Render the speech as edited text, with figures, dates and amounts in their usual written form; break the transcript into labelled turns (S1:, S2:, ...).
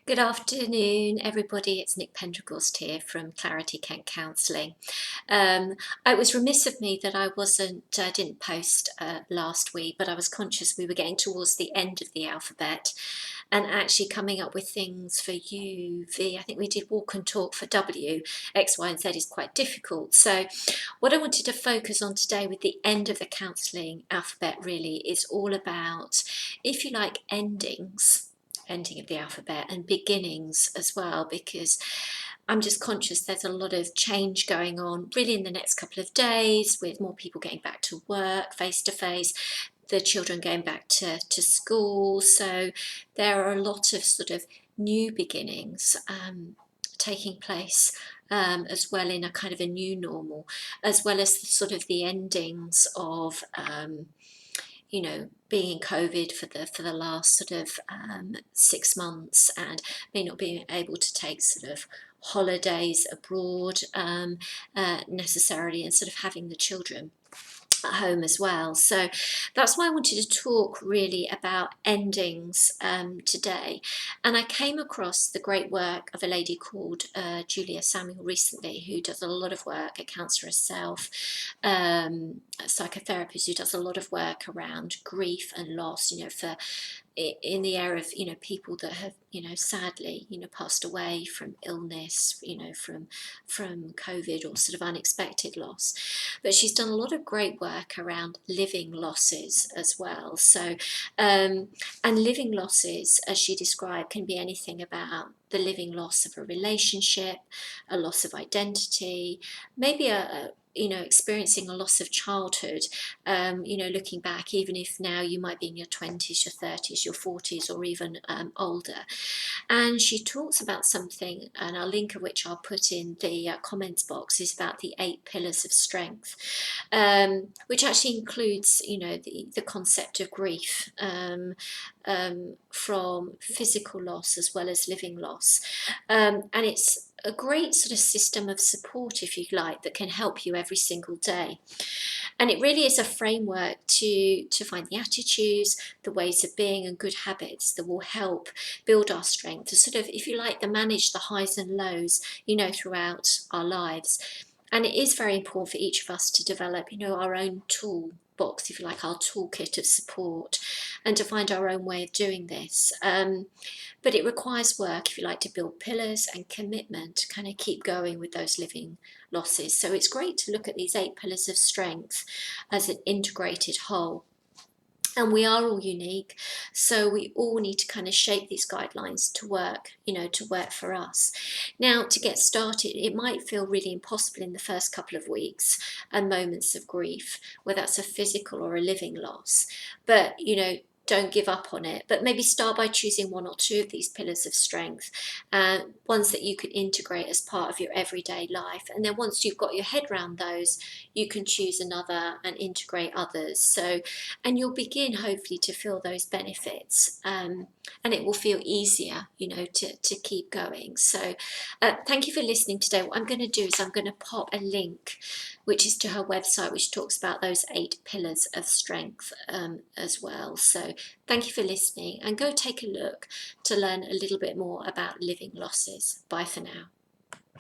S1: Good afternoon, everybody. It's Nick Pendergast here from Clarity Kent Counselling. It was remiss of me that didn't post last week, but I was conscious we were getting towards the end of the alphabet and actually coming up with things for U, V. I think we did walk and talk for W. X, Y, and Z is quite difficult. So, what I wanted to focus on today with the end of the counselling alphabet really is all about, if you like, ending of the alphabet and beginnings as well, because I'm just conscious there's a lot of change going on really in the next couple of days, with more people getting back to work face to face, the children going back to school. So there are a lot of sort of new beginnings taking place, as well, in a kind of a new normal, as well as the endings of being in COVID for the last 6 months, and may not being able to take sort of holidays abroad necessarily, and sort of having the children at home as well. So that's why I wanted to talk really about endings today. And I came across the great work of a lady called Julia Samuel recently, who does a lot of work, a counsellor herself, a psychotherapist who does a lot of work around grief and loss, for in the area of people that have sadly passed away from illness, from COVID, or sort of unexpected loss. But she's done a lot of great work around living losses as well. So and living losses, as she described, can be anything about the living loss of a relationship, a loss of identity, maybe experiencing a loss of childhood, looking back, even if now you might be in your 20s, your 30s, your 40s, or even older. And she talks about something, and a link of which I'll put in the comments box, is about the 8 pillars of strength, which actually includes, the concept of grief, from physical loss as well as living loss. And it's a great sort of system of support, if you like, that can help you every single day. And it really is a framework to find the attitudes, the ways of being, and good habits that will help build our strength, to sort of, if you like, to manage the highs and lows, throughout our lives. And it is very important for each of us to develop, our own toolbox, if you like, our toolkit of support, and to find our own way of doing this. But it requires work, if you like, to build pillars and commitment to kind of keep going with those living losses. So it's great to look at these 8 pillars of strength as an integrated whole. And we are all unique, so we all need to kind of shape these guidelines to work, to work for us. Now, to get started, it might feel really impossible in the first couple of weeks and moments of grief, whether that's a physical or a living loss. But, don't give up on it, but maybe start by choosing 1 or 2 of these pillars of strength, ones that you can integrate as part of your everyday life. And then once you've got your head around those, you can choose another and integrate others. So, and you'll begin hopefully to feel those benefits, and it will feel easier, to keep going. So thank you for listening today. What I'm going to do is I'm going to pop a link, which is to her website, which talks about those 8 pillars of strength as well. So thank you for listening, and go take a look to learn a little bit more about living losses. Bye for now.